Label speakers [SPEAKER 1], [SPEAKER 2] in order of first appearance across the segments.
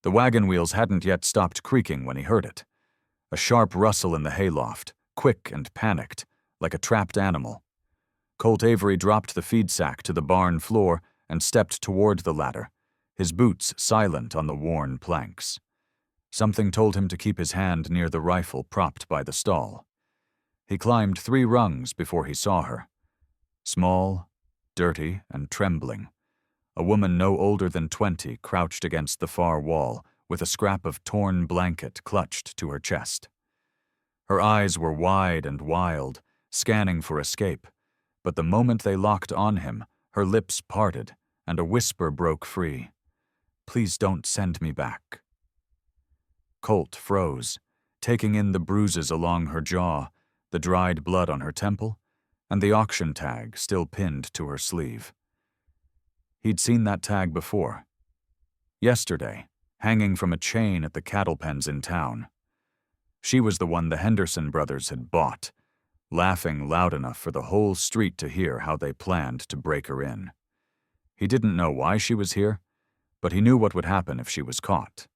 [SPEAKER 1] The wagon wheels hadn't yet stopped creaking when he heard it. A sharp rustle in the hayloft, quick and panicked, like a trapped animal. Colt Avery dropped the feed sack to the barn floor and stepped toward the ladder, his boots silent on the worn planks. Something told him to keep his hand near the rifle propped by the stall. He climbed 3 rungs before he saw her. Small, dirty, and trembling. A woman no older than 20 crouched against the far wall with a scrap of torn blanket clutched to her chest. Her eyes were wide and wild, scanning for escape, but the moment they locked on him, her lips parted and a whisper broke free. "Please don't send me back." Colt froze, taking in the bruises along her jaw, the dried blood on her temple, and the auction tag still pinned to her sleeve. He'd seen that tag before. Yesterday, hanging from a chain at the cattle pens in town. She was the one the Henderson brothers had bought, laughing loud enough for the whole street to hear how they planned to break her in. He didn't know why she was here, but he knew what would happen if she was caught.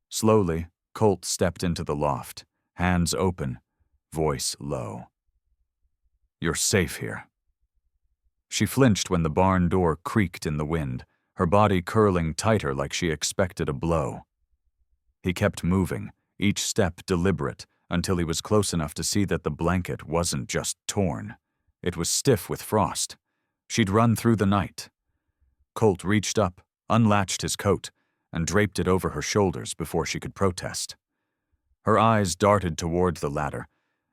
[SPEAKER 1] Slowly, Colt stepped into the loft, hands open, voice low. "You're safe here." She flinched when the barn door creaked in the wind, her body curling tighter like she expected a blow. He kept moving, each step deliberate, until he was close enough to see that the blanket wasn't just torn. It was stiff with frost. She'd run through the night. Colt reached up, unlatched his coat, and draped it over her shoulders before she could protest. Her eyes darted toward the ladder,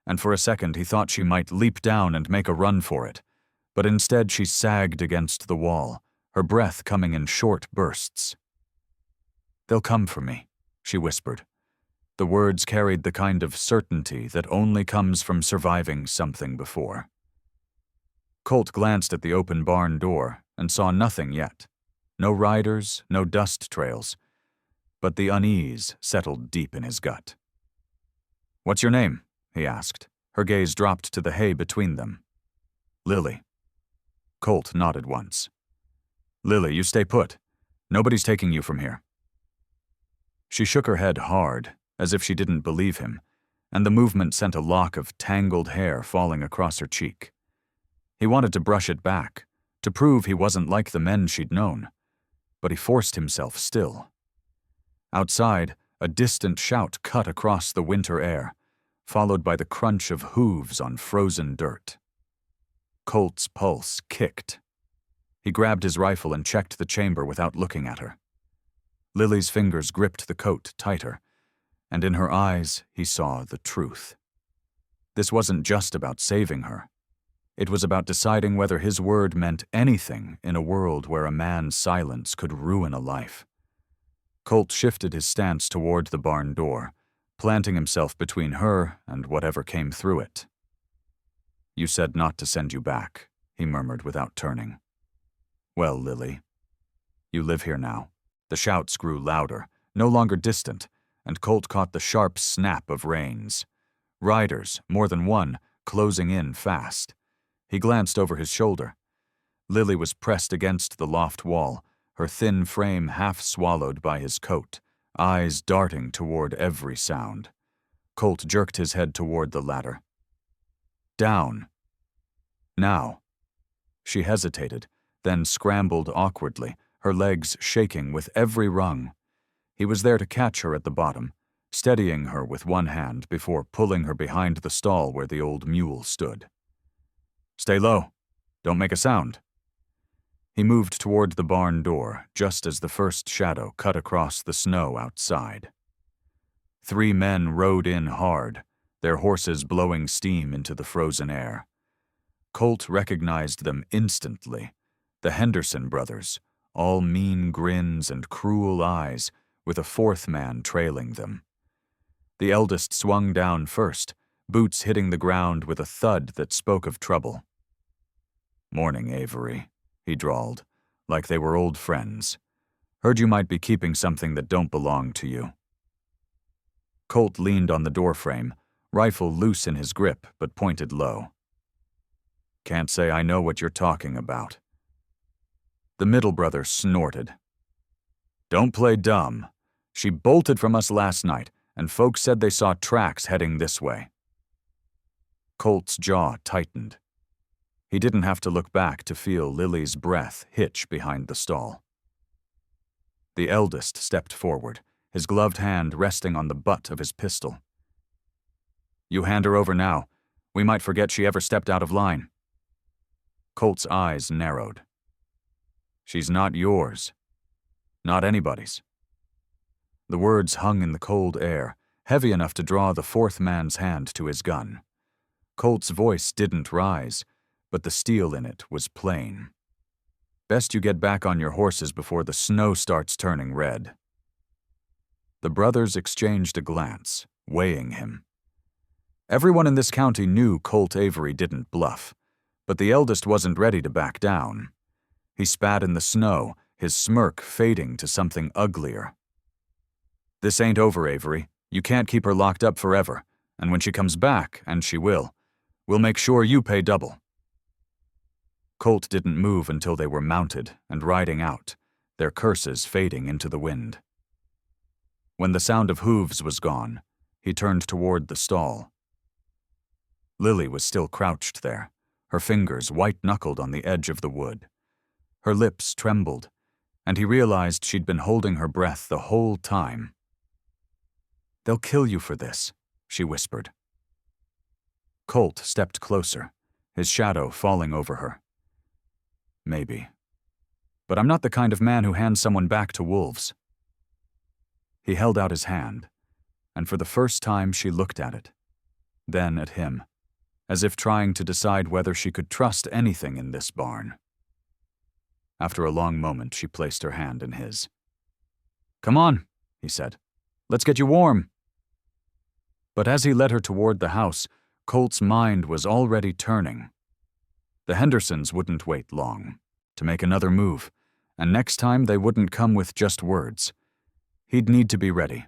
[SPEAKER 1] and for a second he thought she might leap down and make a run for it, but instead she sagged against the wall, her breath coming in short bursts. "They'll come for me," she whispered. The words carried the kind of certainty that only comes from surviving something before. Colt glanced at the open barn door and saw nothing yet. No riders, no dust trails, but the unease settled deep in his gut. "What's your name?" he asked. Her gaze dropped to the hay between them. "Lily." Colt nodded once. "Lily, you stay put. Nobody's taking you from here." She shook her head hard, as if she didn't believe him, and the movement sent a lock of tangled hair falling across her cheek. He wanted to brush it back, to prove he wasn't like the men she'd known, but he forced himself still. Outside, a distant shout cut across the winter air, followed by the crunch of hooves on frozen dirt. Colt's pulse kicked. He grabbed his rifle and checked the chamber without looking at her. Lily's fingers gripped the coat tighter, and in her eyes he saw the truth. This wasn't just about saving her. It was about deciding whether his word meant anything in a world where a man's silence could ruin a life. Colt shifted his stance toward the barn door, planting himself between her and whatever came through it. "You said not to send you back," he murmured without turning. "Well, Lily, you live here now." The shouts grew louder, no longer distant, and Colt caught the sharp snap of reins. Riders, more than one, closing in fast. He glanced over his shoulder. Lily was pressed against the loft wall, her thin frame half swallowed by his coat, eyes darting toward every sound. Colt jerked his head toward the ladder. "Down." "Now." She hesitated, then scrambled awkwardly, her legs shaking with every rung. He was there to catch her at the bottom, steadying her with one hand before pulling her behind the stall where the old mule stood. "Stay low. Don't make a sound." He moved toward the barn door just as the first shadow cut across the snow outside. 3 men rode in hard, their horses blowing steam into the frozen air. Colt recognized them instantly, the Henderson brothers, all mean grins and cruel eyes, with a 4th man trailing them. The eldest swung down first, boots hitting the ground with a thud that spoke of trouble. "Morning, Avery," he drawled, like they were old friends. "Heard you might be keeping something that don't belong to you." Colt leaned on the doorframe, rifle loose in his grip but pointed low. "Can't say I know what you're talking about." The middle brother snorted. "Don't play dumb. She bolted from us last night, and folks said they saw tracks heading this way." Colt's jaw tightened. He didn't have to look back to feel Lily's breath hitch behind the stall. The eldest stepped forward, his gloved hand resting on the butt of his pistol. "You hand her over now. We might forget she ever stepped out of line." Colt's eyes narrowed. "She's not yours. Not anybody's." The words hung in the cold air, heavy enough to draw the fourth man's hand to his gun. Colt's voice didn't rise, but the steel in it was plain. "Best you get back on your horses before the snow starts turning red." The brothers exchanged a glance, weighing him. Everyone in this county knew Colt Avery didn't bluff, but the eldest wasn't ready to back down. He spat in the snow, his smirk fading to something uglier. "This ain't over, Avery. You can't keep her locked up forever, and when she comes back, and she will, we'll make sure you pay double." Colt didn't move until they were mounted and riding out, their curses fading into the wind. When the sound of hooves was gone, he turned toward the stall. Lily was still crouched there, her fingers white-knuckled on the edge of the wood. Her lips trembled, and he realized she'd been holding her breath the whole time. "They'll kill you for this," she whispered. Colt stepped closer, his shadow falling over her. "Maybe. But I'm not the kind of man who hands someone back to wolves." He held out his hand, and for the first time she looked at it, then at him, as if trying to decide whether she could trust anything in this barn. After a long moment, she placed her hand in his. "Come on," he said. "Let's get you warm." But as he led her toward the house, Colt's mind was already turning. The Hendersons wouldn't wait long to make another move, and next time they wouldn't come with just words. He'd need to be ready,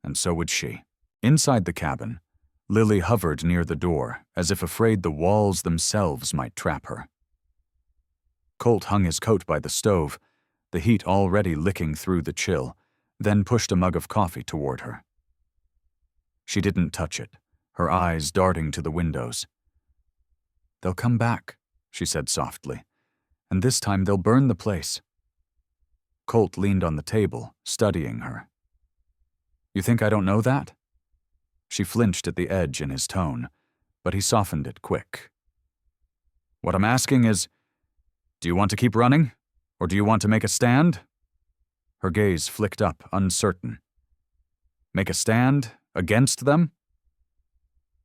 [SPEAKER 1] and so would she. Inside the cabin, Lily hovered near the door, as if afraid the walls themselves might trap her. Colt hung his coat by the stove, the heat already licking through the chill, then pushed a mug of coffee toward her. She didn't touch it, her eyes darting to the windows. "They'll come back," she said softly, "and this time they'll burn the place." Colt leaned on the table, studying her. "You think I don't know that?" She flinched at the edge in his tone, but he softened it quick. "What I'm asking is, do you want to keep running, or do you want to make a stand?" Her gaze flicked up, uncertain. "Make a stand? Against them?"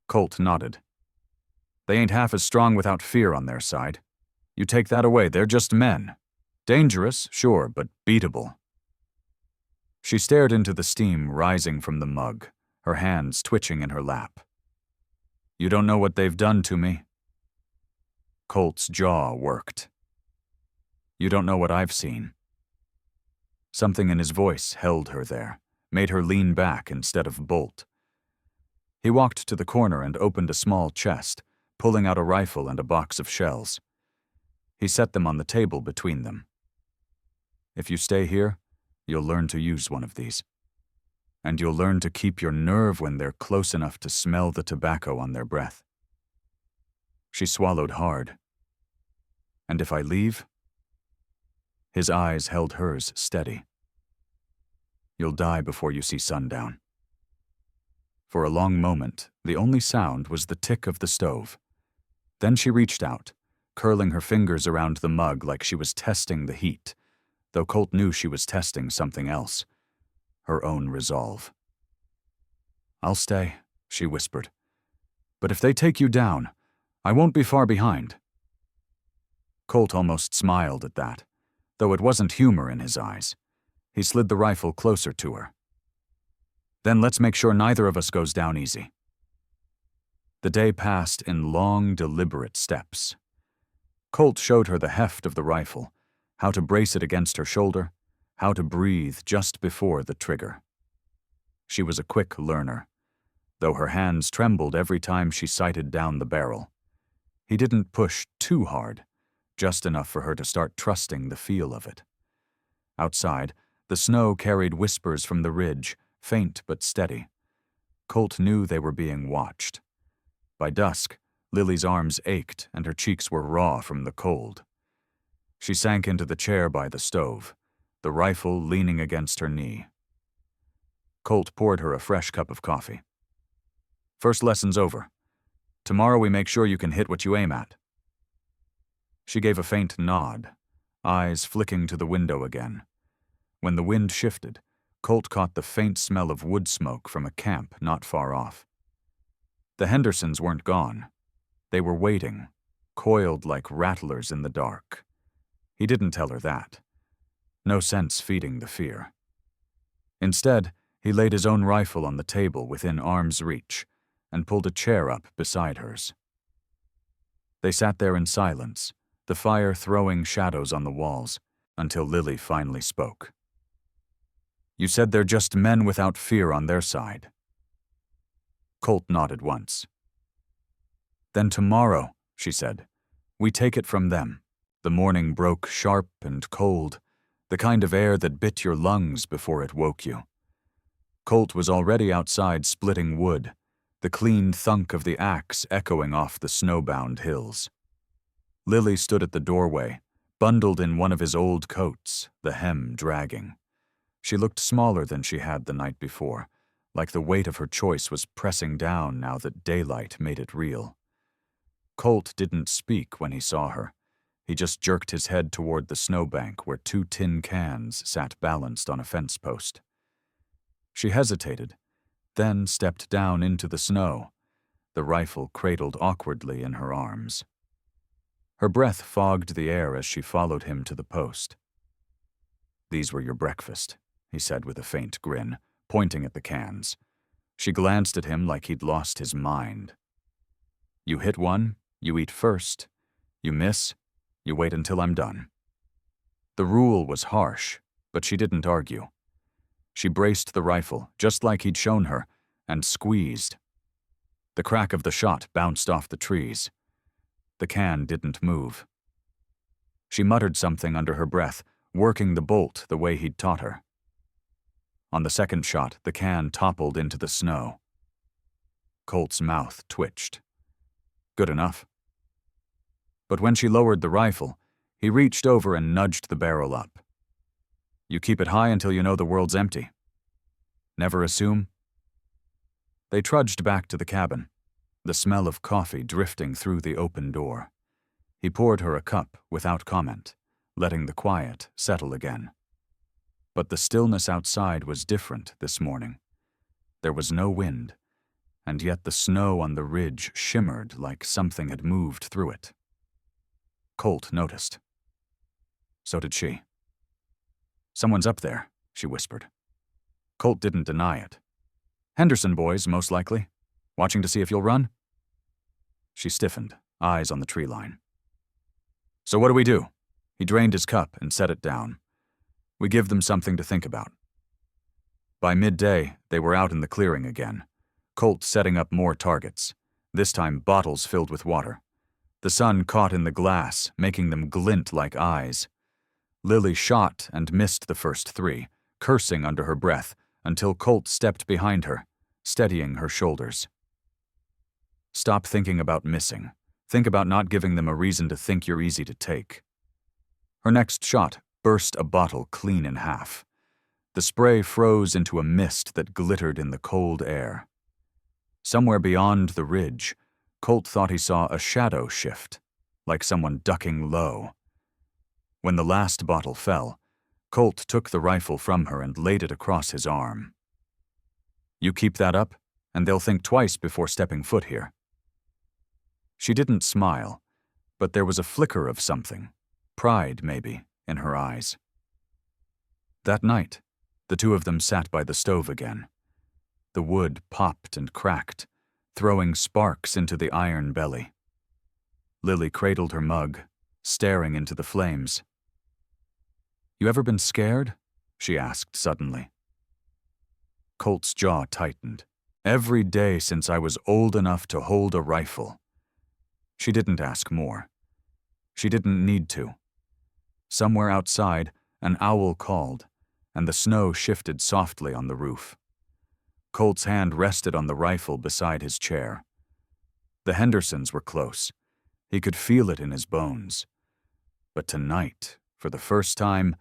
[SPEAKER 1] Colt nodded. "They ain't half as strong without fear on their side. You take that away, they're just men. Dangerous, sure, but beatable." She stared into the steam rising from the mug, her hands twitching in her lap. "You don't know what they've done to me." Colt's jaw worked. "You don't know what I've seen." Something in his voice held her there, made her lean back instead of bolt. He walked to the corner and opened a small chest, pulling out a rifle and a box of shells. He set them on the table between them. "If you stay here, you'll learn to use one of these. And you'll learn to keep your nerve when they're close enough to smell the tobacco on their breath." She swallowed hard. "And if I leave?" His eyes held hers steady. "You'll die before you see sundown." For a long moment, the only sound was the tick of the stove. Then she reached out, curling her fingers around the mug like she was testing the heat, though Colt knew she was testing something else, her own resolve. "I'll stay," she whispered. "But if they take you down, I won't be far behind." Colt almost smiled at that, though it wasn't humor in his eyes. He slid the rifle closer to her. "Then let's make sure neither of us goes down easy." The day passed in long, deliberate steps. Colt showed her the heft of the rifle, how to brace it against her shoulder, how to breathe just before the trigger. She was a quick learner, though her hands trembled every time she sighted down the barrel. He didn't push too hard, just enough for her to start trusting the feel of it. Outside, The snow carried whispers from the ridge, faint but steady. Colt knew they were being watched. By dusk, Lily's arms ached and her cheeks were raw from the cold. She sank into the chair by the stove, the rifle leaning against her knee. Colt poured her a fresh cup of coffee. "First lesson's over. Tomorrow we make sure you can hit what you aim at." She gave a faint nod, eyes flicking to the window again. When the wind shifted, Colt caught the faint smell of wood smoke from a camp not far off. The Hendersons weren't gone. They were waiting, coiled like rattlers in the dark. He didn't tell her that. No sense feeding the fear. Instead, he laid his own rifle on the table within arm's reach and pulled a chair up beside hers. They sat there in silence, the fire throwing shadows on the walls, until Lily finally spoke. "You said they're just men without fear on their side." Colt nodded once. "Then tomorrow," she said, "we take it from them." The morning broke sharp and cold, the kind of air that bit your lungs before it woke you. Colt was already outside splitting wood, the clean thunk of the axe echoing off the snowbound hills. Lily stood at the doorway, bundled in one of his old coats, the hem dragging. She looked smaller than she had the night before, like the weight of her choice was pressing down now that daylight made it real. Colt didn't speak when he saw her. He just jerked his head toward the snowbank where 2 tin cans sat balanced on a fence post. She hesitated, then stepped down into the snow, the rifle cradled awkwardly in her arms. Her breath fogged the air as she followed him to the post. "These were your breakfast," he said with a faint grin, pointing at the cans. She glanced at him like he'd lost his mind. "You hit one, you eat first. You miss, you wait until I'm done." The rule was harsh, but she didn't argue. She braced the rifle, just like he'd shown her, and squeezed. The crack of the shot bounced off the trees. The can didn't move. She muttered something under her breath, working the bolt the way he'd taught her. On the second shot, the can toppled into the snow. Colt's mouth twitched. Good enough. But when she lowered the rifle, he reached over and nudged the barrel up. "You keep it high until you know the world's empty. Never assume?" They trudged back to the cabin, the smell of coffee drifting through the open door. He poured her a cup without comment, letting the quiet settle again. But the stillness outside was different this morning. There was no wind, and yet the snow on the ridge shimmered like something had moved through it. Colt noticed. So did she. "Someone's up there," she whispered. Colt didn't deny it. "Henderson boys, most likely. Watching to see if you'll run?" She stiffened, eyes on the tree line. "So what do we do?" He drained his cup and set it down. "We give them something to think about." By midday, they were out in the clearing again, Colt setting up more targets, this time bottles filled with water. The sun caught in the glass, making them glint like eyes. Lily shot and missed the first 3, cursing under her breath, until Colt stepped behind her, steadying her shoulders. "Stop thinking about missing. Think about not giving them a reason to think you're easy to take." Her next shot burst a bottle clean in half. The spray froze into a mist that glittered in the cold air. Somewhere beyond the ridge, Colt thought he saw a shadow shift, like someone ducking low. When the last bottle fell, Colt took the rifle from her and laid it across his arm. "You keep that up, and they'll think twice before stepping foot here." She didn't smile, but there was a flicker of something, pride maybe, in her eyes. That night, the 2 of them sat by the stove again. The wood popped and cracked, throwing sparks into the iron belly. Lily cradled her mug, staring into the flames. "You ever been scared?" she asked suddenly. Colt's jaw tightened. "Every day since I was old enough to hold a rifle." She didn't ask more. She didn't need to. Somewhere outside, an owl called, and the snow shifted softly on the roof. Colt's hand rested on the rifle beside his chair. The Hendersons were close. He could feel it in his bones. But tonight, for the first time,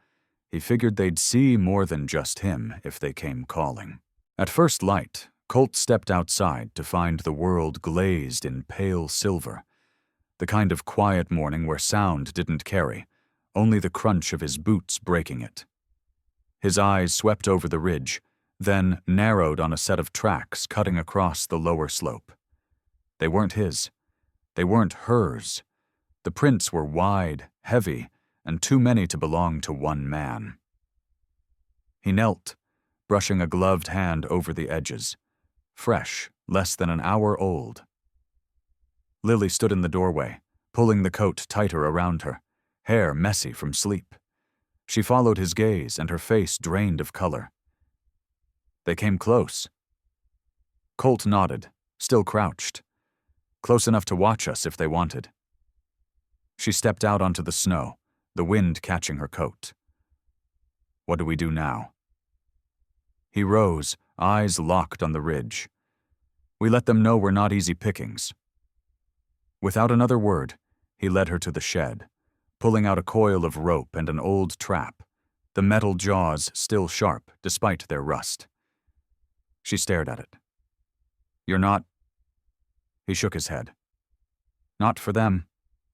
[SPEAKER 1] he figured they'd see more than just him if they came calling. At first light, Colt stepped outside to find the world glazed in pale silver, the kind of quiet morning where sound didn't carry, only the crunch of his boots breaking it. His eyes swept over the ridge, then narrowed on a set of tracks cutting across the lower slope. They weren't his. They weren't hers. The prints were wide, heavy, and too many to belong to one man. He knelt, brushing a gloved hand over the edges. Fresh, less than an hour old. Lily stood in the doorway, pulling the coat tighter around her, hair messy from sleep. She followed his gaze, and her face drained of color. They came close. Colt nodded, still crouched. Close enough to watch us if they wanted. She stepped out onto the snow, the wind catching her coat. What do we do now? He rose, eyes locked on the ridge. We let them know we're not easy pickings. Without another word, he led her to the shed, pulling out a coil of rope and an old trap, the metal jaws still sharp despite their rust. She stared at it. You're not... He shook his head. Not for them.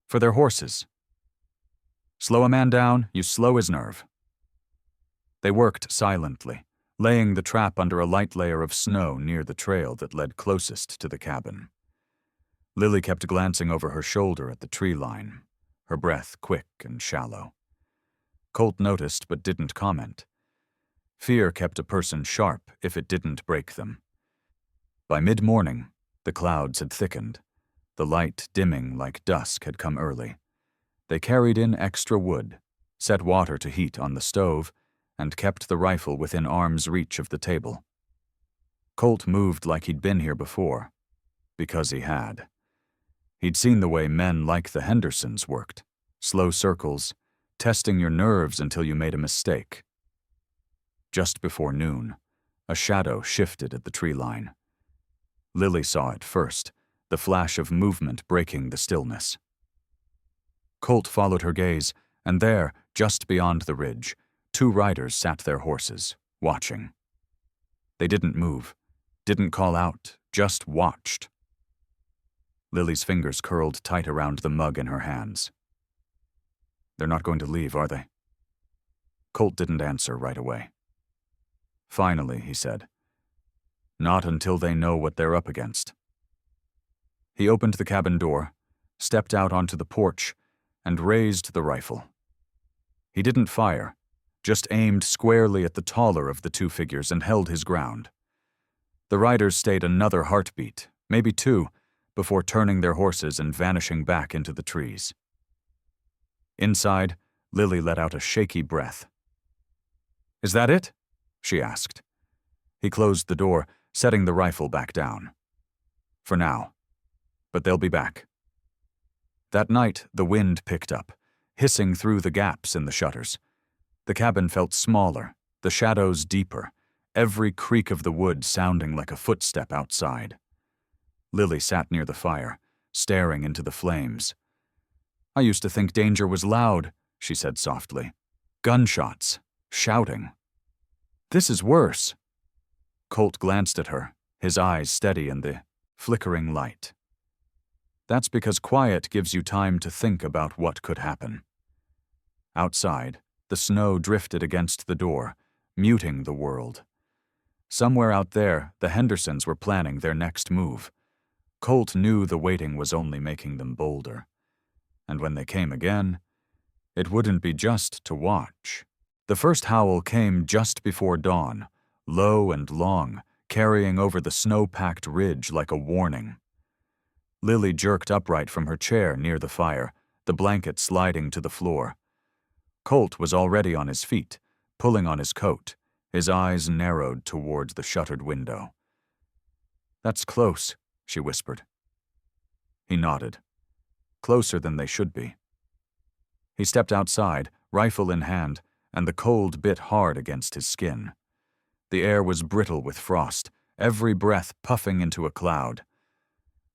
[SPEAKER 1] For their horses. Slow a man down, you slow his nerve. They worked silently, laying the trap under a light layer of snow near the trail that led closest to the cabin. Lily kept glancing over her shoulder at the tree line, her breath quick and shallow. Colt noticed but didn't comment. Fear kept a person sharp if it didn't break them. By mid-morning, the clouds had thickened. The light dimming like dusk had come early. They carried in extra wood, set water to heat on the stove, and kept the rifle within arm's reach of the table. Colt moved like he'd been here before, because he had. He'd seen the way men like the Hendersons worked, slow circles, testing your nerves until you made a mistake. Just before noon, a shadow shifted at the tree line. Lily saw it first, the flash of movement breaking the stillness. Colt followed her gaze, and there, just beyond the ridge, 2 riders sat their horses, watching. They didn't move, didn't call out, just watched. Lily's fingers curled tight around the mug in her hands. They're not going to leave, are they? Colt didn't answer right away. Finally, he said, not until they know what they're up against. He opened the cabin door, stepped out onto the porch, and raised the rifle. He didn't fire, just aimed squarely at the taller of the 2 figures and held his ground. The riders stayed another heartbeat, maybe 2, before turning their horses and vanishing back into the trees. Inside, Lily let out a shaky breath. Is that it? She asked. He closed the door, setting the rifle back down. For now. But they'll be back. That night, the wind picked up, hissing through the gaps in the shutters. The cabin felt smaller, the shadows deeper, every creak of the wood sounding like a footstep outside. Lily sat near the fire, staring into the flames. I used to think danger was loud, she said softly. Gunshots, shouting. This is worse. Colt glanced at her, his eyes steady in the flickering light. That's because quiet gives you time to think about what could happen. Outside, the snow drifted against the door, muting the world. Somewhere out there, the Hendersons were planning their next move. Colt knew the waiting was only making them bolder. And when they came again, it wouldn't be just to watch. The first howl came just before dawn, low and long, carrying over the snow-packed ridge like a warning. Lily jerked upright from her chair near the fire, the blanket sliding to the floor. Colt was already on his feet, pulling on his coat, his eyes narrowed towards the shuttered window. That's close, she whispered. He nodded. Closer than they should be. He stepped outside, rifle in hand, and the cold bit hard against his skin. The air was brittle with frost, every breath puffing into a cloud.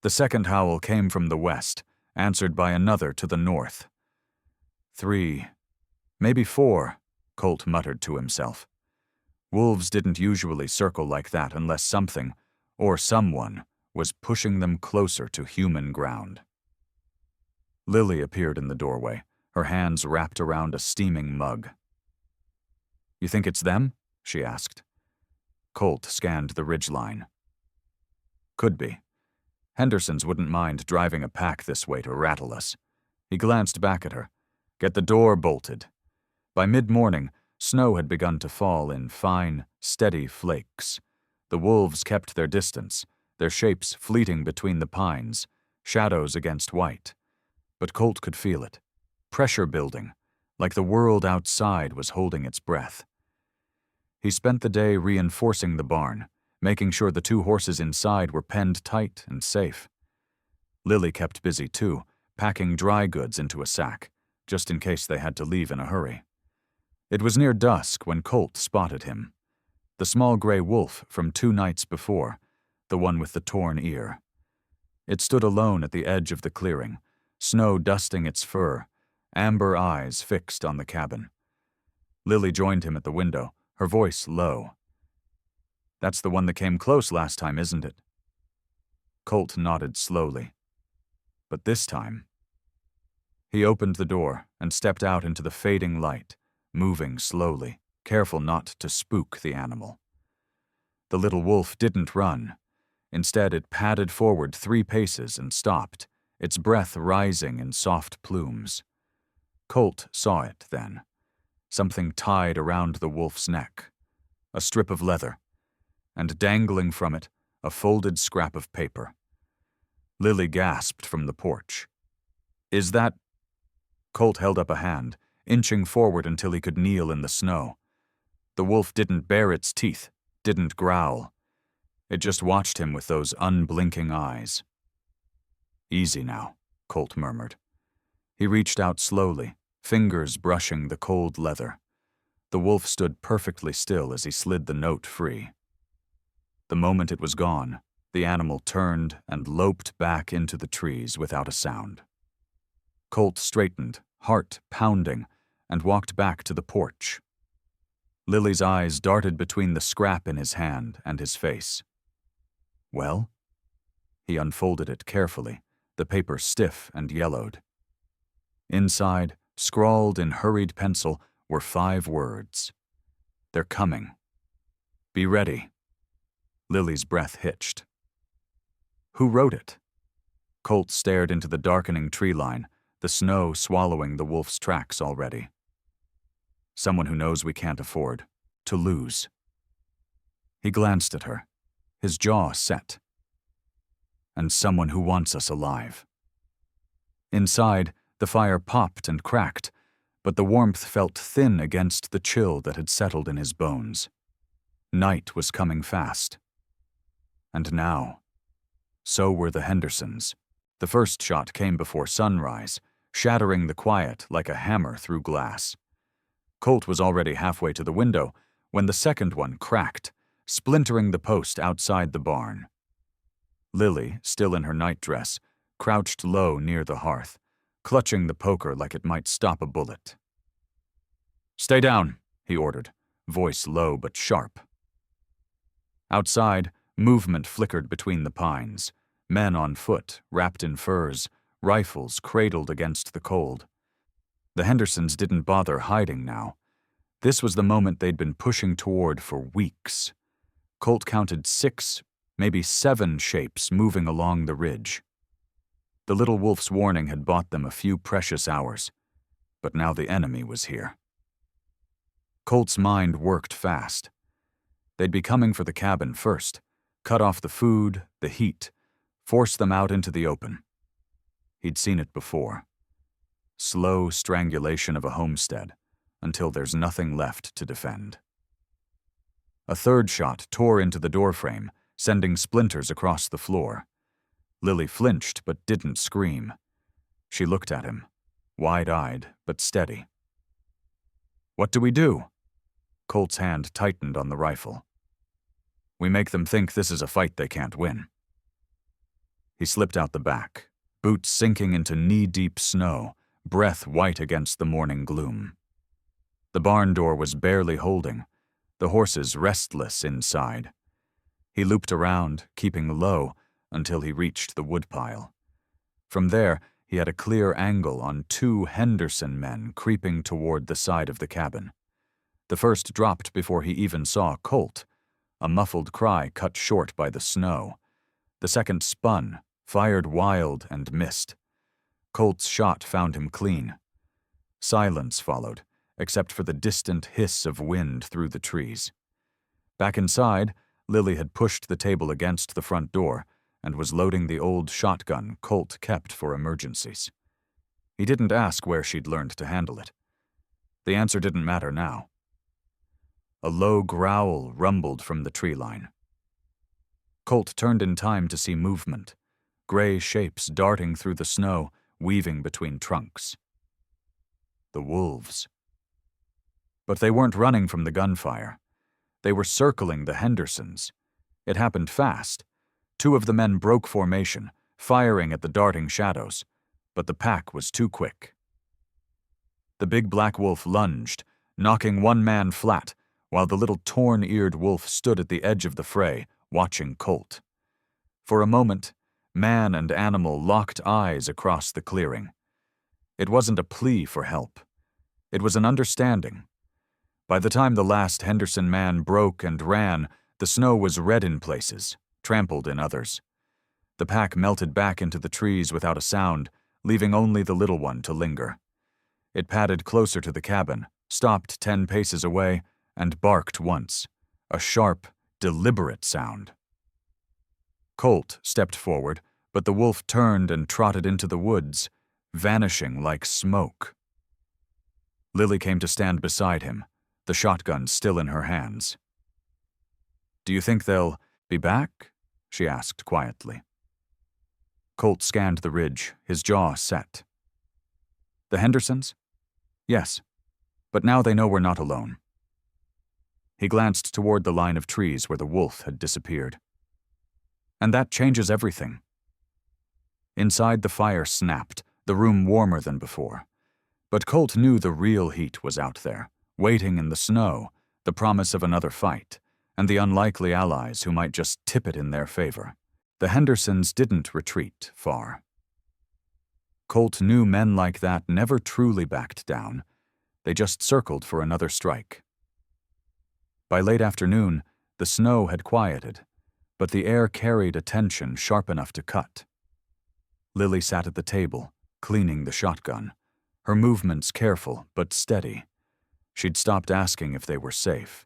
[SPEAKER 1] The second howl came from the west, answered by another to the north. 3, maybe 4, Colt muttered to himself. Wolves didn't usually circle like that unless something, or someone, was pushing them closer to human ground. Lily appeared in the doorway, her hands wrapped around a steaming mug. "You think it's them?" she asked. Colt scanned the ridgeline. "Could be. Henderson's wouldn't mind driving a pack this way to rattle us." He glanced back at her. "Get the door bolted." By mid-morning, snow had begun to fall in fine, steady flakes. The wolves kept their distance, their shapes fleeting between the pines, shadows against white. But Colt could feel it. Pressure building, like the world outside was holding its breath. He spent the day reinforcing the barn, making sure the 2 horses inside were penned tight and safe. Lily kept busy too, packing dry goods into a sack, just in case they had to leave in a hurry. It was near dusk when Colt spotted him. The small gray wolf from 2 nights before, the one with the torn ear. It stood alone at the edge of the clearing, snow dusting its fur, amber eyes fixed on the cabin. Lily joined him at the window, her voice low. "That's the one that came close last time, isn't it?" Colt nodded slowly. But this time... He opened the door and stepped out into the fading light, moving slowly, careful not to spook the animal. The little wolf didn't run. Instead, it padded forward 3 paces and stopped, its breath rising in soft plumes. Colt saw it then. Something tied around the wolf's neck. A strip of leather. And dangling from it, a folded scrap of paper. Lily gasped from the porch. "Is that—" Colt held up a hand, inching forward until he could kneel in the snow. The wolf didn't bare its teeth, didn't growl. It just watched him with those unblinking eyes. "Easy now," Colt murmured. He reached out slowly, fingers brushing the cold leather. The wolf stood perfectly still as he slid the note free. The moment it was gone, the animal turned and loped back into the trees without a sound. Colt straightened, heart pounding, and walked back to the porch. Lily's eyes darted between the scrap in his hand and his face. "Well?" He unfolded it carefully, the paper stiff and yellowed. Inside, scrawled in hurried pencil, were 5 words. "They're coming. Be ready." Lily's breath hitched. Who wrote it? Colt stared into the darkening tree line, the snow swallowing the wolf's tracks already. Someone who knows we can't afford to lose. He glanced at her, his jaw set. And someone who wants us alive. Inside, the fire popped and cracked, but the warmth felt thin against the chill that had settled in his bones. Night was coming fast. And now, so were the Hendersons. The first shot came before sunrise, shattering the quiet like a hammer through glass. Colt was already halfway to the window when the second one cracked, splintering the post outside the barn. Lily, still in her nightdress, crouched low near the hearth, clutching the poker like it might stop a bullet. "Stay down," he ordered, voice low but sharp. Outside, movement flickered between the pines, men on foot, wrapped in furs, rifles cradled against the cold. The Hendersons didn't bother hiding now. This was the moment they'd been pushing toward for weeks. Colt counted 6, maybe 7 shapes moving along the ridge. The little wolf's warning had bought them a few precious hours, but now the enemy was here. Colt's mind worked fast. They'd be coming for the cabin first, cut off the food, the heat, force them out into the open. He'd seen it before. Slow strangulation of a homestead, until there's nothing left to defend. A third shot tore into the doorframe, sending splinters across the floor. Lily flinched but didn't scream. She looked at him, wide-eyed but steady. What do we do? Colt's hand tightened on the rifle. We make them think this is a fight they can't win. He slipped out the back, boots sinking into knee-deep snow, breath white against the morning gloom. The barn door was barely holding, the horses restless inside. He looped around, keeping low, until he reached the woodpile. From there, he had a clear angle on 2 Henderson men creeping toward the side of the cabin. The first dropped before he even saw Colt, a muffled cry cut short by the snow. The second spun, fired wild, and missed. Colt's shot found him clean. Silence followed, except for the distant hiss of wind through the trees. Back inside, Lily had pushed the table against the front door and was loading the old shotgun Colt kept for emergencies. He didn't ask where she'd learned to handle it. The answer didn't matter now. A low growl rumbled from the tree line. Colt turned in time to see movement, gray shapes darting through the snow, weaving between trunks. The wolves. But they weren't running from the gunfire. They were circling the Hendersons. It happened fast. 2 of the men broke formation, firing at the darting shadows, but the pack was too quick. The big black wolf lunged, knocking one man flat, while the little torn-eared wolf stood at the edge of the fray, watching Colt. For a moment, man and animal locked eyes across the clearing. It wasn't a plea for help. It was an understanding. By the time the last Henderson man broke and ran, the snow was red in places, trampled in others. The pack melted back into the trees without a sound, leaving only the little one to linger. It padded closer to the cabin, stopped 10 paces away, and barked once, a sharp, deliberate sound. Colt stepped forward, but the wolf turned and trotted into the woods, vanishing like smoke. Lily came to stand beside him, the shotgun still in her hands. "Do you think they'll be back?" she asked quietly. Colt scanned the ridge, his jaw set. "The Hendersons? Yes, but now they know we're not alone." He glanced toward the line of trees where the wolf had disappeared. "And that changes everything." Inside, the fire snapped, the room warmer than before. But Colt knew the real heat was out there, waiting in the snow, the promise of another fight, and the unlikely allies who might just tip it in their favor. The Hendersons didn't retreat far. Colt knew men like that never truly backed down. They just circled for another strike. By late afternoon, the snow had quieted, but the air carried a tension sharp enough to cut. Lily sat at the table, cleaning the shotgun, her movements careful but steady. She'd stopped asking if they were safe.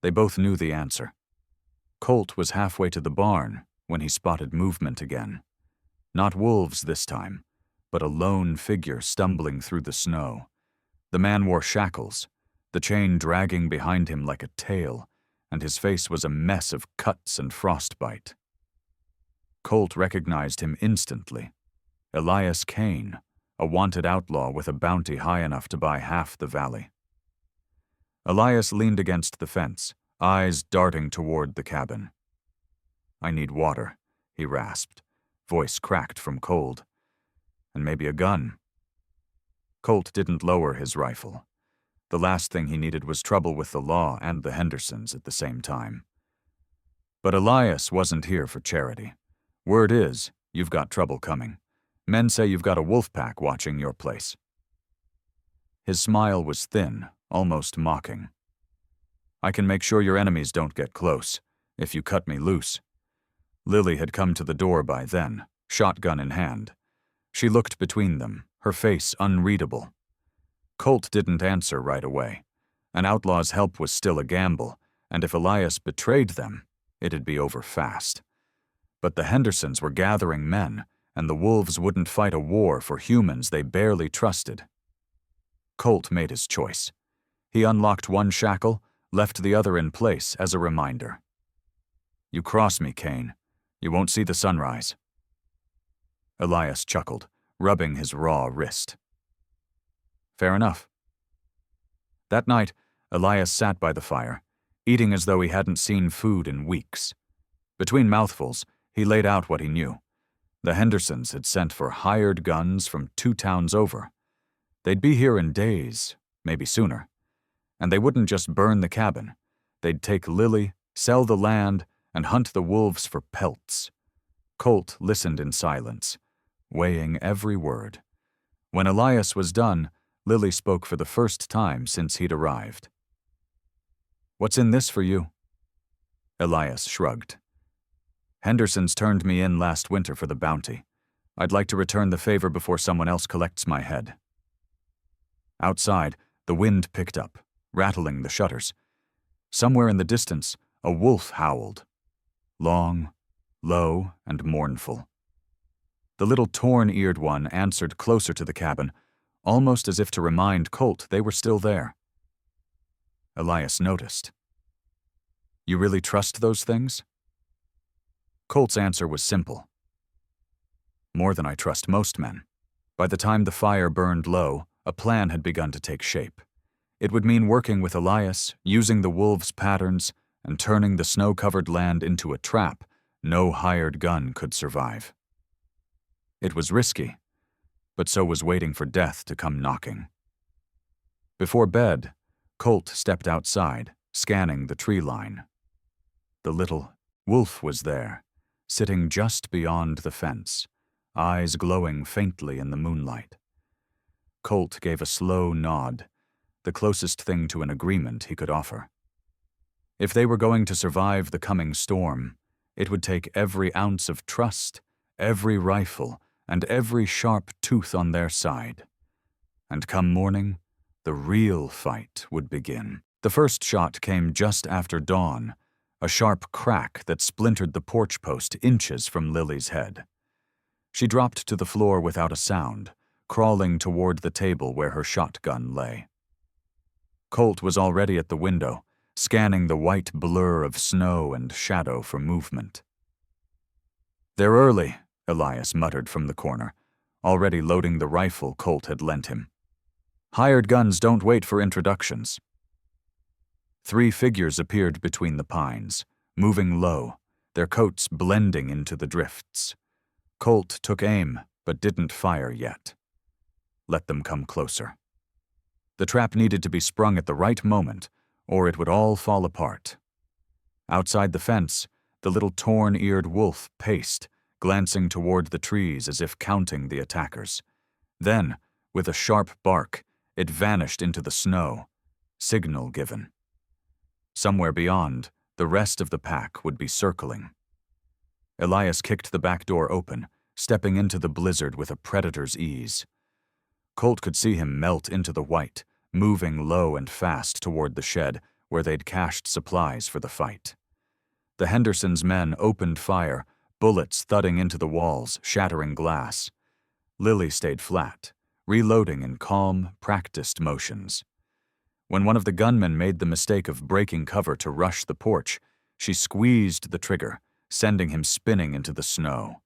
[SPEAKER 1] They both knew the answer. Colt was halfway to the barn when he spotted movement again. Not wolves this time, but a lone figure stumbling through the snow. The man wore shackles, the chain dragging behind him like a tail, and his face was a mess of cuts and frostbite. Colt recognized him instantly. Elias Kane, a wanted outlaw with a bounty high enough to buy half the valley. Elias leaned against the fence, eyes darting toward the cabin. "I need water," he rasped, voice cracked from cold. "And maybe a gun." Colt didn't lower his rifle. The last thing he needed was trouble with the law and the Hendersons at the same time. But Elias wasn't here for charity. Word is, you've got trouble coming. Men say you've got a wolf pack watching your place. His smile was thin, almost mocking. "I can make sure your enemies don't get close, if you cut me loose." Lily had come to the door by then, shotgun in hand. She looked between them, her face unreadable. Colt didn't answer right away. An outlaw's help was still a gamble, and if Elias betrayed them, it'd be over fast. But the Hendersons were gathering men, and the wolves wouldn't fight a war for humans they barely trusted. Colt made his choice. He unlocked one shackle, left the other in place as a reminder. "You cross me, Kane. You won't see the sunrise." Elias chuckled, rubbing his raw wrist. "Fair enough." That night, Elias sat by the fire, eating as though he hadn't seen food in weeks. Between mouthfuls, he laid out what he knew. The Hendersons had sent for hired guns from 2 towns over. They'd be here in days, maybe sooner. And they wouldn't just burn the cabin. They'd take Lily, sell the land, and hunt the wolves for pelts. Colt listened in silence, weighing every word. When Elias was done, Lily spoke for the first time since he'd arrived. "What's in this for you?" Elias shrugged. "Henderson's turned me in last winter for the bounty. I'd like to return the favor before someone else collects my head." Outside, the wind picked up, rattling the shutters. Somewhere in the distance, a wolf howled. Long, low, and mournful. The little torn-eared one answered closer to the cabin, almost as if to remind Colt they were still there. Elias noticed. "You really trust those things?" Colt's answer was simple. "More than I trust most men." By the time the fire burned low, a plan had begun to take shape. It would mean working with Elias, using the wolves' patterns, and turning the snow-covered land into a trap no hired gun could survive. It was risky, but so was waiting for death to come knocking. Before bed, Colt stepped outside, scanning the tree line. The little wolf was there, sitting just beyond the fence, eyes glowing faintly in the moonlight. Colt gave a slow nod, the closest thing to an agreement he could offer. If they were going to survive the coming storm, it would take every ounce of trust, every rifle, and every sharp tooth on their side. And come morning, the real fight would begin. The first shot came just after dawn, a sharp crack that splintered the porch post inches from Lily's head. She dropped to the floor without a sound, crawling toward the table where her shotgun lay. Colt was already at the window, scanning the white blur of snow and shadow for movement. "They're early," Elias muttered from the corner, already loading the rifle Colt had lent him. "Hired guns don't wait for introductions." 3 figures appeared between the pines, moving low, their coats blending into the drifts. Colt took aim, but didn't fire yet. Let them come closer. The trap needed to be sprung at the right moment, or it would all fall apart. Outside the fence, the little torn-eared wolf paced, glancing toward the trees as if counting the attackers. Then, with a sharp bark, it vanished into the snow, signal given. Somewhere beyond, the rest of the pack would be circling. Elias kicked the back door open, stepping into the blizzard with a predator's ease. Colt could see him melt into the white, moving low and fast toward the shed where they'd cached supplies for the fight. The Hendersons' men opened fire, bullets thudding into the walls, shattering glass. Lily stayed flat, reloading in calm, practiced motions. When one of the gunmen made the mistake of breaking cover to rush the porch, she squeezed the trigger, sending him spinning into the snow.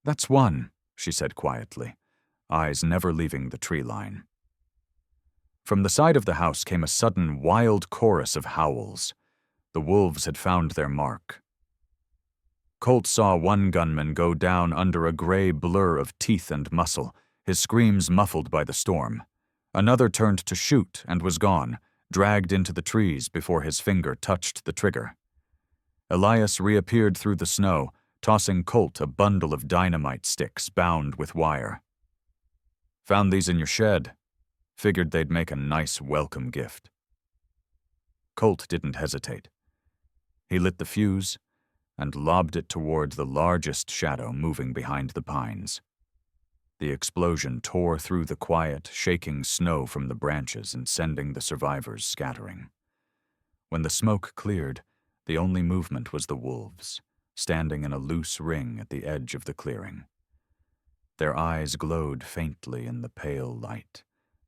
[SPEAKER 1] "That's one," she said quietly, eyes never leaving the tree line. From the side of the house came a sudden wild chorus of howls. The wolves had found their mark. Colt saw one gunman go down under a gray blur of teeth and muscle, his screams muffled by the storm. Another turned to shoot and was gone, dragged into the trees before his finger touched the trigger. Elias reappeared through the snow, tossing Colt a bundle of dynamite sticks bound with wire. "Found these in your shed. Figured they'd make a nice welcome gift." Colt didn't hesitate. He lit the fuse and lobbed it toward the largest shadow moving behind the pines. The explosion tore through the quiet, shaking snow from the branches and sending the survivors scattering. When the smoke cleared, the only movement was the wolves, standing in a loose ring at the edge of the clearing. Their eyes glowed faintly in the pale light,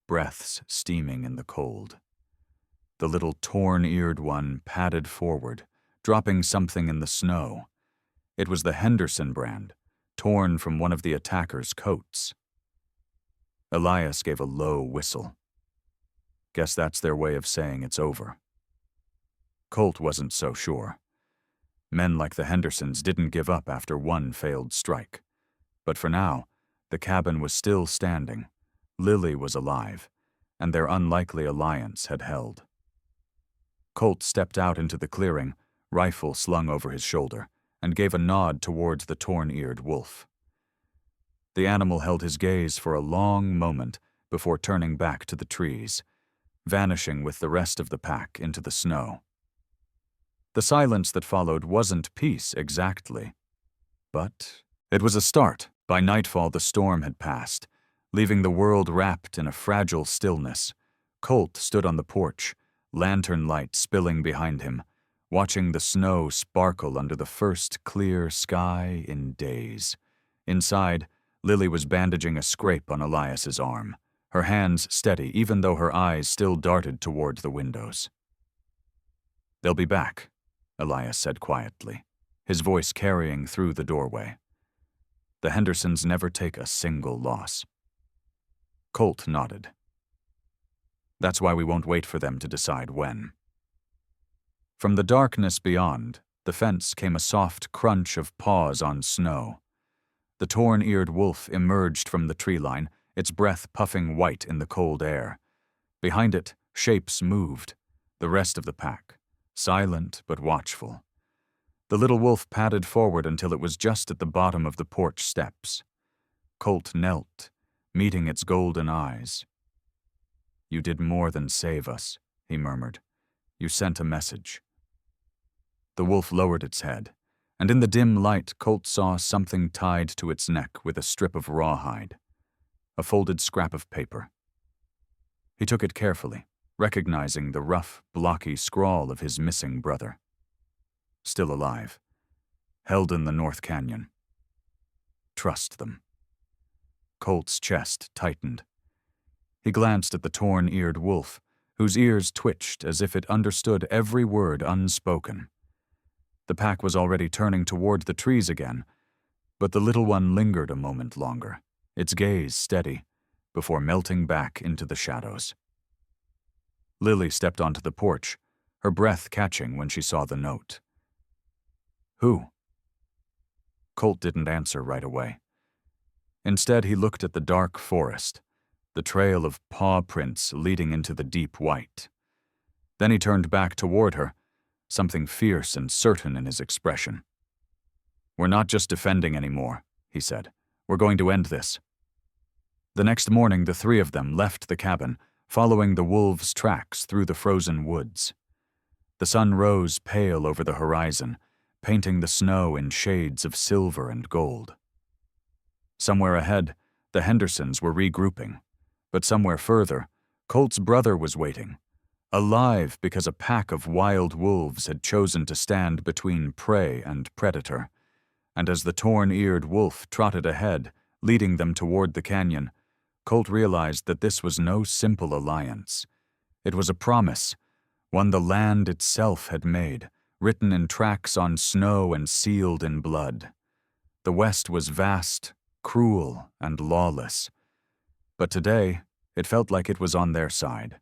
[SPEAKER 1] breaths steaming in the cold. The little torn-eared one padded forward, dropping something in the snow. It was the Henderson brand, torn from one of the attackers' coats. Elias gave a low whistle. Guess that's their way of saying it's over. Colt wasn't so sure. Men like the Hendersons didn't give up after one failed strike. But for now, the cabin was still standing, Lily was alive, and their unlikely alliance had held. Colt stepped out into the clearing, rifle slung over his shoulder, and gave a nod towards the torn-eared wolf. The animal held his gaze for a long moment before turning back to the trees, vanishing with the rest of the pack into the snow. The silence that followed wasn't peace exactly, but it was a start. By nightfall, the storm had passed, leaving the world wrapped in a fragile stillness. Colt stood on the porch, lantern light spilling behind him, watching the snow sparkle under the first clear sky in days. Inside, Lily was bandaging a scrape on Elias's arm, her hands steady even though her eyes still darted toward the windows. "They'll be back," Elias said quietly, his voice carrying through the doorway. "The Hendersons never take a single loss." Colt nodded. "That's why we won't wait for them to decide when." From the darkness beyond, the fence came a soft crunch of paws on snow. The torn-eared wolf emerged from the tree line, its breath puffing white in the cold air. Behind it, shapes moved, the rest of the pack, silent but watchful. The little wolf padded forward until it was just at the bottom of the porch steps. Colt knelt, meeting its golden eyes. "You did more than save us," he murmured. "You sent a message." The wolf lowered its head, and in the dim light Colt saw something tied to its neck with a strip of rawhide, a folded scrap of paper. He took it carefully, recognizing the rough, blocky scrawl of his missing brother. Still alive, held in the North Canyon. Trust them. Colt's chest tightened. He glanced at the torn-eared wolf, whose ears twitched as if it understood every word unspoken. The pack was already turning toward the trees again, but the little one lingered a moment longer, its gaze steady, before melting back into the shadows. Lily stepped onto the porch, her breath catching when she saw the note. "Who?" Colt didn't answer right away. Instead, he looked at the dark forest, the trail of paw prints leading into the deep white. Then he turned back toward her, something fierce and certain in his expression. "We're not just defending anymore," he said. "We're going to end this." The next morning, the three of them left the cabin, following the wolves' tracks through the frozen woods. The sun rose pale over the horizon, painting the snow in shades of silver and gold. Somewhere ahead, the Hendersons were regrouping, but somewhere further, Colt's brother was waiting, alive because a pack of wild wolves had chosen to stand between prey and predator. And as the torn-eared wolf trotted ahead, leading them toward the canyon, Colt realized that this was no simple alliance. It was a promise, one the land itself had made, written in tracks on snow and sealed in blood. The West was vast, cruel, and lawless. But today, it felt like it was on their side.